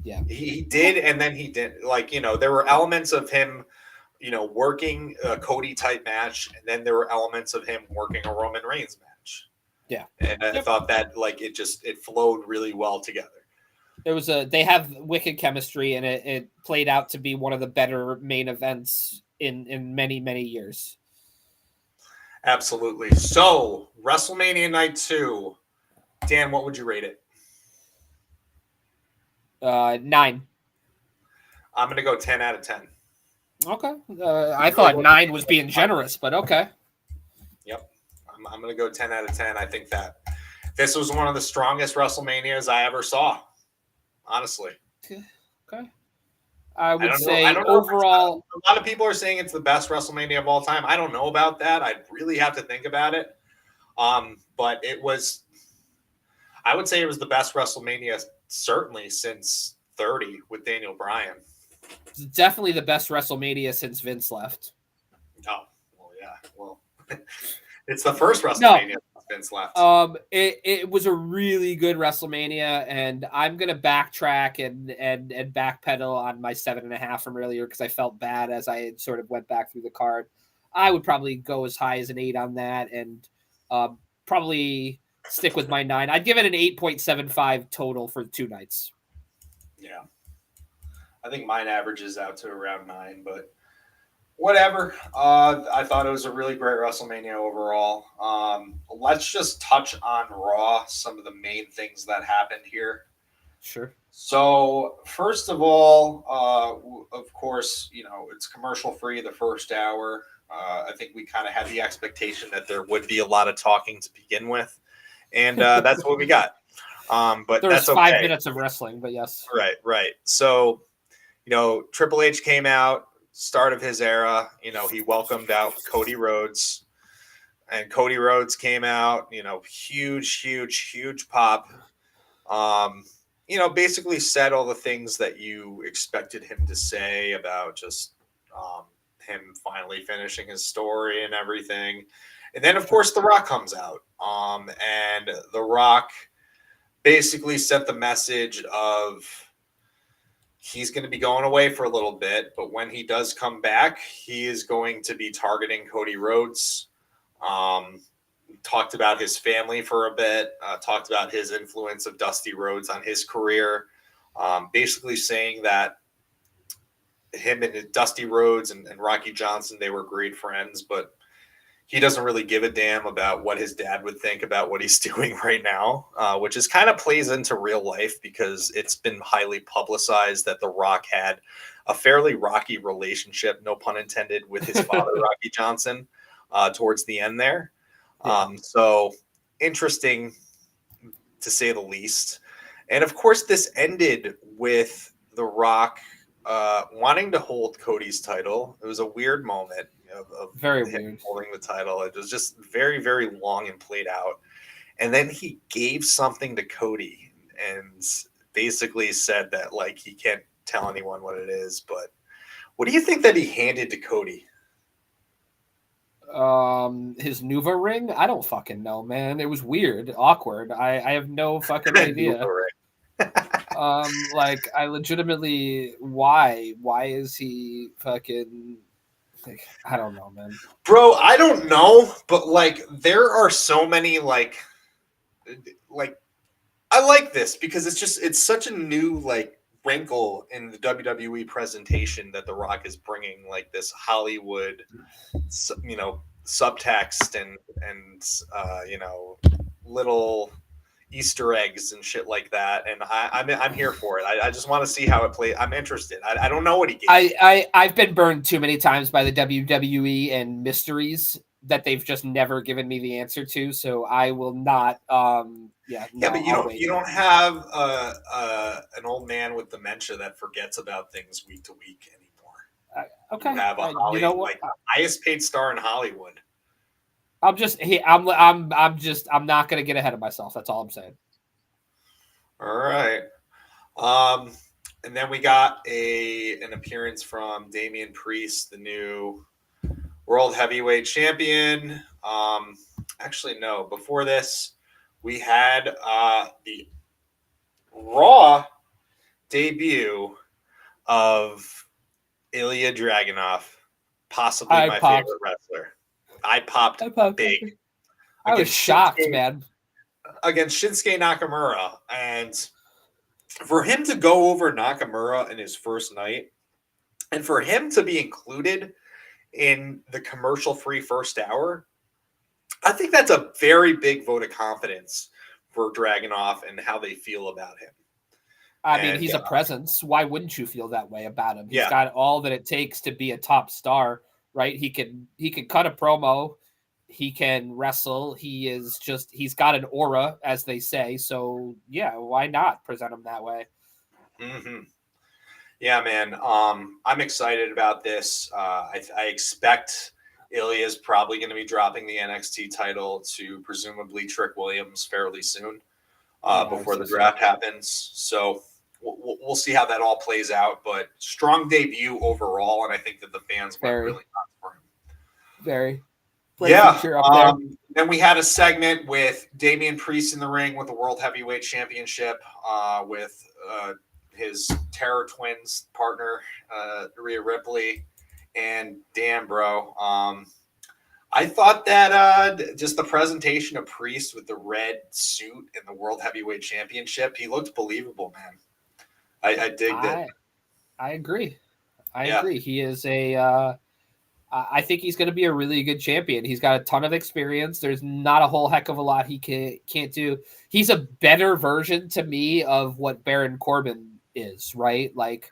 B: Yeah,
A: he did, and then he did. There were elements of him, working a Cody type match, and then there were elements of him working a Roman Reigns match.
B: Yeah,
A: and I thought that it flowed really well together.
B: They have wicked chemistry, and it played out to be one of the better main events in many, many years.
A: Absolutely. So WrestleMania Night 2, Dan, what would you rate it?
B: 9.
A: I'm gonna go 10 out of 10.
B: Okay. I thought 9 was being generous, but okay.
A: Yep. I'm going to go 10 out of 10. I think that This was one of the strongest WrestleManias I ever saw. Honestly.
B: Okay. I would
A: I
B: say
A: don't know.
B: overall,
A: A lot of people are saying it's the best WrestleMania of all time. I don't know about that. I'd really have to think about it. But it was, I would say it was the best WrestleMania certainly since 30 with Daniel Bryan.
B: definitely the best WrestleMania since Vince left.
A: Oh, well, yeah. Well, it's the first WrestleMania since Vince left.
B: It was a really good WrestleMania, and I'm gonna backtrack and backpedal on my 7.5 from earlier because I felt bad as I sort of went back through the card. I would probably go as high as an 8 on that, and probably stick with my 9. I'd give it an 8.75 total for 2 nights.
A: Yeah, I think mine averages out to around 9, but whatever. I thought it was a really great WrestleMania overall. Let's just touch on Raw, some of the main things that happened here.
B: Sure.
A: So, first of all, of course, it's commercial free the first hour. I think we kind of had the expectation that there would be a lot of talking to begin with, and that's what we got. But
B: there was
A: that's
B: 5
A: okay.
B: minutes of wrestling, but yes.
A: Right. So, Triple H came out, start of his era. He welcomed out Cody Rhodes, and Cody Rhodes came out. Huge pop. Basically said all the things that you expected him to say about just him finally finishing his story and everything. And then, of course, The Rock comes out. And The Rock basically sent the message of he's going to be going away for a little bit, but when he does come back, he is going to be targeting Cody Rhodes. Talked about his family for a bit, talked about his influence of Dusty Rhodes on his career, basically saying that him and Dusty Rhodes and Rocky Johnson, they were great friends, but he doesn't really give a damn about what his dad would think about what he's doing right now, which is kind of plays into real life because it's been highly publicized that The Rock had a fairly rocky relationship, no pun intended, with his father, Rocky Johnson, towards the end there. So interesting to say the least. And of course, this ended with The Rock wanting to hold Cody's title. It was a weird moment of
B: very
A: him
B: weird
A: holding the title. It was just very, very long and played out. And then he gave something to Cody and basically said that like he can't tell anyone what it is. But what do you think that he handed to Cody?
B: His Nuva ring? I don't fucking know, man. It was weird, awkward. I have no fucking idea. Like I legitimately why is he fucking like I don't know, man.
A: Bro, I don't know, but like there are so many like I like this because it's such a new like wrinkle in the WWE presentation that The Rock is bringing, like this Hollywood subtext and little Easter eggs and shit like that, and I'm here for it. I just want to see how it plays. I'm interested. I don't know what he gave.
B: I've been burned too many times by the WWE and mysteries that they've just never given me the answer to. So I will not. But
A: you don't have an old man with dementia that forgets about things week to week anymore.
B: Okay,
A: you have a like the highest paid star in Hollywood.
B: I'm not going to get ahead of myself. That's all I'm saying.
A: All right. And then we got an appearance from Damian Priest, the new World Heavyweight Champion. Actually, no. Before this, we had the Raw debut of Ilya Dragunov, possibly my favorite wrestler. I popped big.
B: I was shocked, man.
A: Against Shinsuke Nakamura. And for him to go over Nakamura in his first night, and for him to be included in the commercial-free first hour, I think that's a very big vote of confidence for Dragunov and how they feel about him.
B: I mean, he's a presence. Why wouldn't you feel that way about him? He's got all that it takes to be a top star, right? He can cut a promo. He can wrestle. He's got an aura, as they say. So yeah, why not present him that way?
A: Mm-hmm. Yeah, man. I'm excited about this. I expect Ilya's probably going to be dropping the NXT title to presumably Trick Williams fairly soon,
B: Yeah, I would
A: before
B: say
A: the
B: so.
A: draft happens. So we'll see how that all plays out. But strong debut overall, and I think that the fans went
B: Very,
A: really nuts for him.
B: very bright
A: Yeah.
B: future up there.
A: Then we had a segment with Damian Priest in the ring with the World Heavyweight Championship, with his Terror Twins partner, Rhea Ripley. And damn, bro. I thought that just the presentation of Priest with the red suit in the World Heavyweight Championship, he looked believable, man. I digged it.
B: I agree. I
A: Yeah.
B: agree. He is a. I think he's going to be a really good champion. He's got a ton of experience. There's not a whole heck of a lot he can't do. He's a better version to me of what Baron Corbin is, right? Like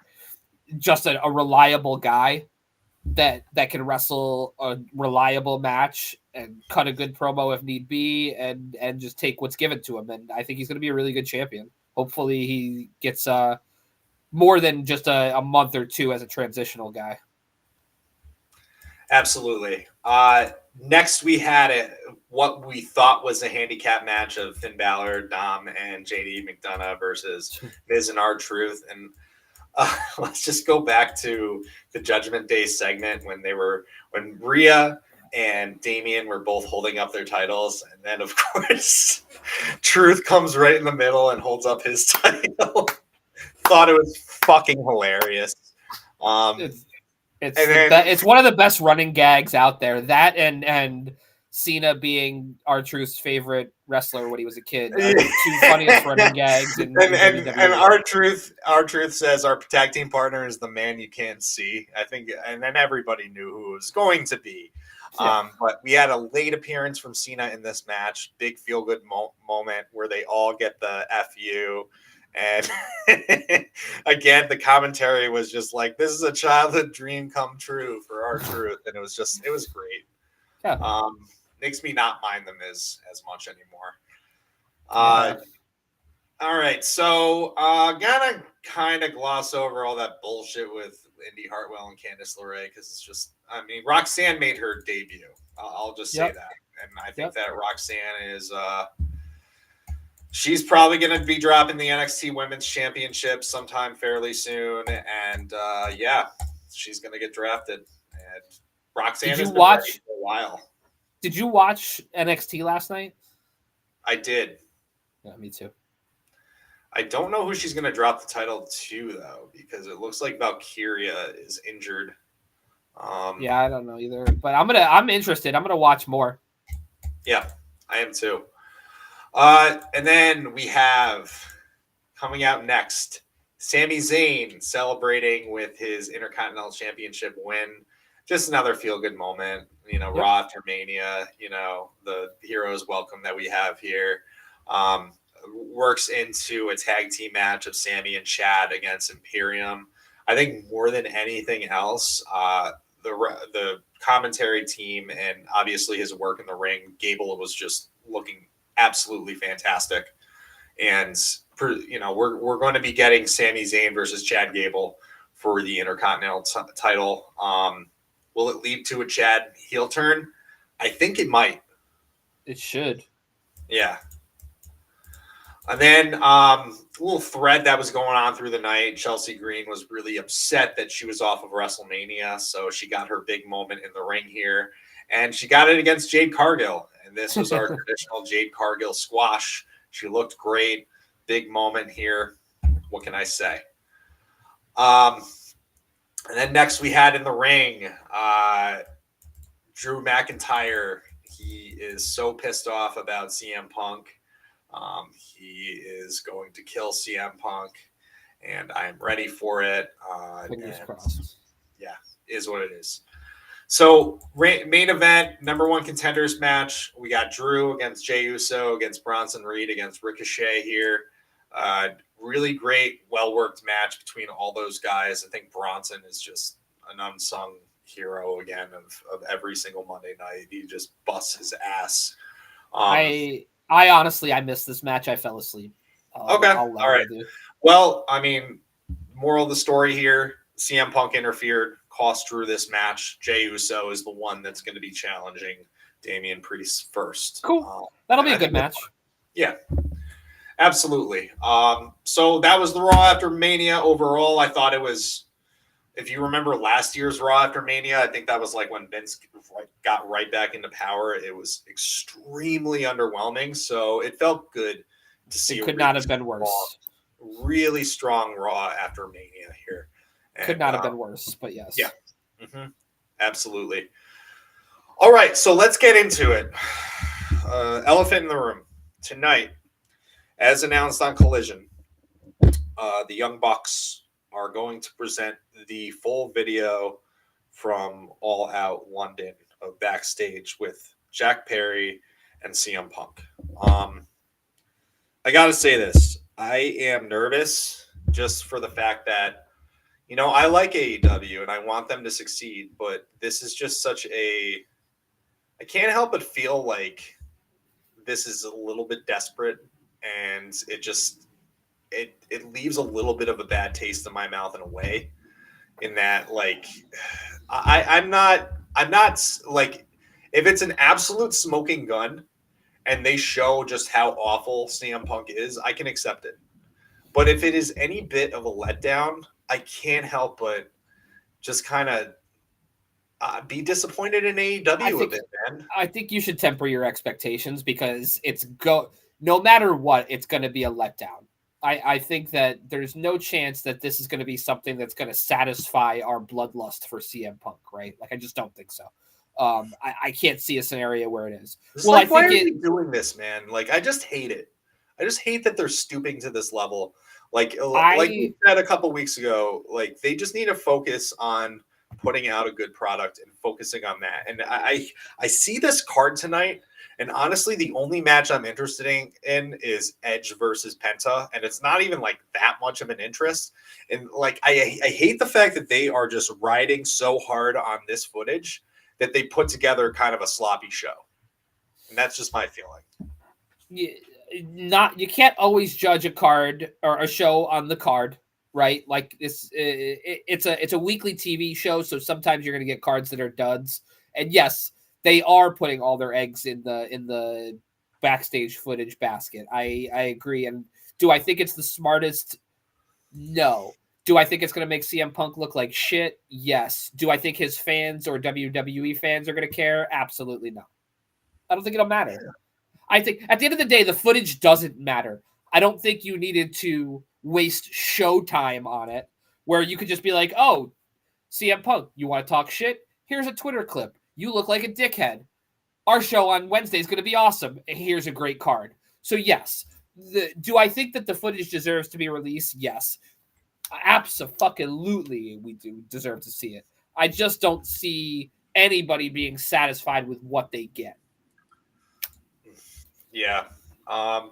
B: just a reliable guy that can wrestle a reliable match and cut a good promo if need be, and just take what's given to him. And I think he's going to be a really good champion. Hopefully, he gets more than just a month or two as a transitional guy.
A: Absolutely. Next, we had what we thought was a handicap match of Finn Balor, Dom, and JD McDonough versus Miz and R-Truth. And let's just go back to the Judgment Day segment when Rhea and Damian were both holding up their titles. And then, of course, Truth comes right in the middle and holds up his title. Thought it was fucking hilarious.
B: It's one of the best running gags out there. That and Cena being R-Truth's favorite wrestler when he was a kid. Are the two funniest running gags in WWE.
A: And R-Truth says our tag team partner is the man you can't see. I think, and then everybody knew who it was going to be.
B: Yeah.
A: But we had a late appearance from Cena in this match. Big feel good moment where they all get the FU. And again, the commentary was just like, this is a childhood dream come true for R-Truth. And it was great.
B: Yeah.
A: Makes me not mind them as much anymore.
B: Yeah.
A: All right. So, gonna kind of gloss over all that bullshit with Indy Hartwell and Candice LeRae because it's just, I mean, Roxanne made her debut. I'll just say that. And I think that Roxanne is, she's probably going to be dropping the NXT Women's Championship sometime fairly soon. And yeah, she's going to get drafted. And Roxanne has been ready for a while.
B: Did you watch NXT last night?
A: I did.
B: Yeah, me too.
A: I don't know who she's going to drop the title to, though, because it looks like Valkyria is injured.
B: Yeah, I don't know either. But I'm interested. I'm going to watch more.
A: Yeah, I am too. And then we have coming out next, Sami Zayn celebrating with his Intercontinental Championship win. Just another feel-good moment. Raw after Mania, the heroes welcome that we have here. Works into a tag team match of Sami and Chad against Imperium. I think more than anything else, the commentary team and obviously his work in the ring, Gable was just looking absolutely fantastic. And we're going to be getting Sami Zayn versus Chad Gable for the Intercontinental title. Will it lead to a Chad heel turn? I think it might.
B: It should.
A: Yeah. And then a little thread that was going on through the night. Chelsea Green was really upset that she was off of WrestleMania, so she got her big moment in the ring here. And she got it against Jade Cargill. And this was our traditional Jade Cargill squash. She looked great. Big moment here. What can I say? And then next we had in the ring, Drew McIntyre. He is so pissed off about CM Punk. He is going to kill CM Punk, and I am ready for it.
B: Fingers crossed.
A: Yeah, is what it is. So, main event, number one contenders match. We got Drew against Jey Uso, against Bronson Reed, against Ricochet here. Really great, well-worked match between all those guys. I think Bronson is just an unsung hero again of every single Monday night. He just busts his ass.
B: I honestly I missed this match. I fell asleep.
A: Okay,
B: I'll
A: all right.
B: with you.
A: Well, I mean, moral of the story here: CM Punk interfered, cost Drew this match. Jey Uso is the one that's going to be challenging Damian Priest first.
B: Cool. That'll be a good match.
A: Yeah, absolutely. So that was the Raw after Mania. Overall, I thought it was. If you remember last year's Raw after Mania, I think that was like when Vince got right back into power. It was extremely underwhelming. So it felt good to see.
B: It could not have been worse.
A: Really strong Raw after Mania here.
B: And, could not have been worse, but yes.
A: Yeah. Mm-hmm. Absolutely. All right, so let's get into it. Elephant in the room. Tonight, as announced on Collision, the Young Bucks are going to present the full video from All Out London of backstage with Jack Perry and CM Punk. I got to say this. I am nervous just for the fact that, you know, I like AEW and I want them to succeed, but this is just such a. I can't help but feel like this is a little bit desperate, and it just it leaves a little bit of a bad taste in my mouth in a way. In that, like, I'm not like, if it's an absolute smoking gun and they show just how awful CM Punk is, I can accept it. But if it is any bit of a letdown, I can't help but just kind of be disappointed in AEW a bit, man.
B: I think you should temper your expectations because no matter what, it's going to be a letdown. I think that there's no chance that this is going to be something that's going to satisfy our bloodlust for CM Punk, right? Like, I just don't think so. I can't see a scenario where it is.
A: Well, like, why are they doing this, man? Like, I just hate it. I just hate that they're stooping to this level. Like we said a couple weeks ago, like, they just need to focus on putting out a good product and focusing on that. And I see this card tonight, and honestly, the only match I'm interested in is Edge versus Penta, and it's not even like that much of an interest. And like, I hate the fact that they are just riding so hard on this footage that they put together kind of a sloppy show. And that's just my feeling.
B: You can't always judge a card or a show on the card, right? Like, it's a weekly TV show, so sometimes you're going to get cards that are duds. And yes, they are putting all their eggs in the backstage footage basket. I agree. And do I think it's the smartest? No. Do I think it's going to make CM Punk look like shit? Yes. Do I think his fans or WWE fans are going to care? Absolutely not. I don't think it'll matter. Yeah. I think at the end of the day, the footage doesn't matter. I don't think you needed to waste showtime on it where you could just be like, oh, CM Punk, you want to talk shit? Here's a Twitter clip. You look like a dickhead. Our show on Wednesday is going to be awesome. Here's a great card. So yes, do I think that the footage deserves to be released? Yes. Absolutely, we do deserve to see it. I just don't see anybody being satisfied with what they get.
A: Yeah. I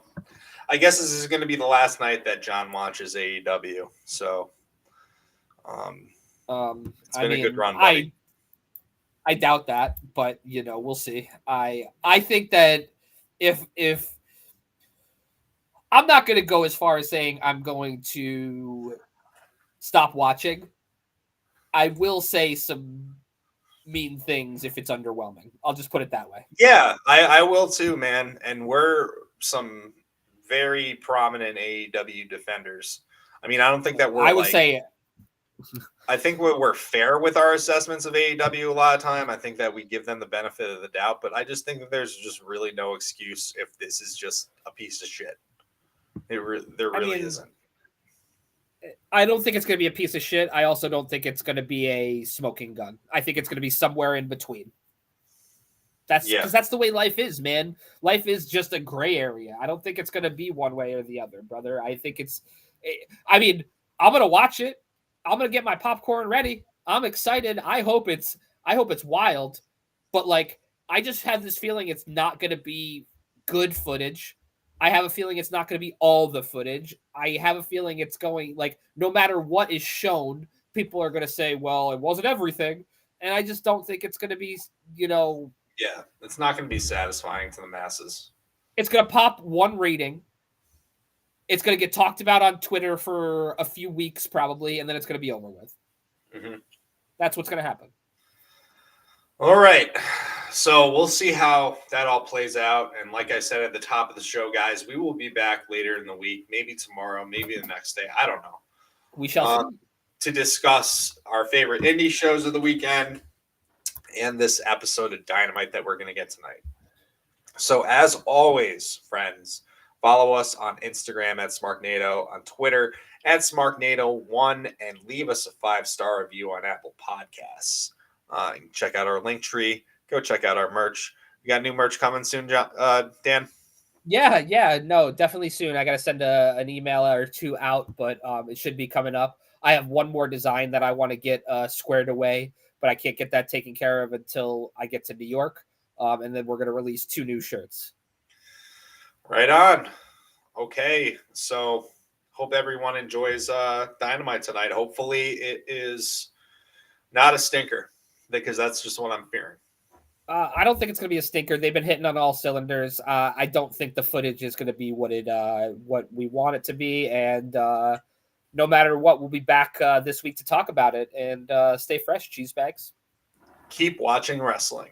A: guess this is going to be the last night that John watches AEW. So it's been a good run, buddy.
B: I doubt that, but you know, we'll see. I think that if I'm not going to go as far as saying I'm going to stop watching, I will say some mean things if it's underwhelming. I'll just put it that way.
A: Yeah, I will too, man. And we're some very prominent AEW defenders. I mean, I don't think that we're.
B: I would say.
A: I think we're fair with our assessments of AEW a lot of time. I think that we give them the benefit of the doubt, but I just think that there's just really no excuse if this is just a piece of shit. There really isn't.
B: I don't think it's going to be a piece of shit. I also don't think it's going to be a smoking gun. I think it's going to be somewhere in between. Because that's the way life is, man. Life is just a gray area. I don't think it's going to be one way or the other, brother. I think I'm going to watch it. I'm going to get my popcorn ready. I'm excited. I hope it's wild. But like, I just have this feeling it's not going to be good footage. I have a feeling it's not going to be all the footage. I have a feeling it's going, like, no matter what is shown, people are going to say, well, it wasn't everything. and I just don't think it's going to be, you know,
A: Yeah, it's not going to be satisfying to the masses.
B: it's going to pop one rating. It's going to get talked about on Twitter for a few weeks probably, and then it's going to be over with.
A: Mm-hmm.
B: That's what's going to happen.
A: All right. So we'll see how that all plays out. And like I said at the top of the show, guys, we will be back later in the week, maybe tomorrow, maybe the next day. I don't know.
B: We shall see.
A: To discuss our favorite indie shows of the weekend and this episode of Dynamite that we're going to get tonight. So as always, friends, follow us on Instagram at Smarknado, on Twitter at Smarknado1, and leave us a 5-star review on Apple Podcasts. You can check out our link tree. Go check out our merch. We got new merch coming soon, Dan.
B: Yeah, no, definitely soon. I got to send an email or two out, but it should be coming up. I have one more design that I want to get squared away, but I can't get that taken care of until I get to New York. And then we're going to release 2 new shirts.
A: Right on. Okay, so hope everyone enjoys Dynamite tonight. Hopefully it is not a stinker, because that's just what I'm fearing.
B: I don't think it's going to be a stinker. They've been hitting on all cylinders. I don't think the footage is going to be what we want it to be, and no matter what, we'll be back this week to talk about it. And stay fresh, cheese bags.
A: Keep watching wrestling.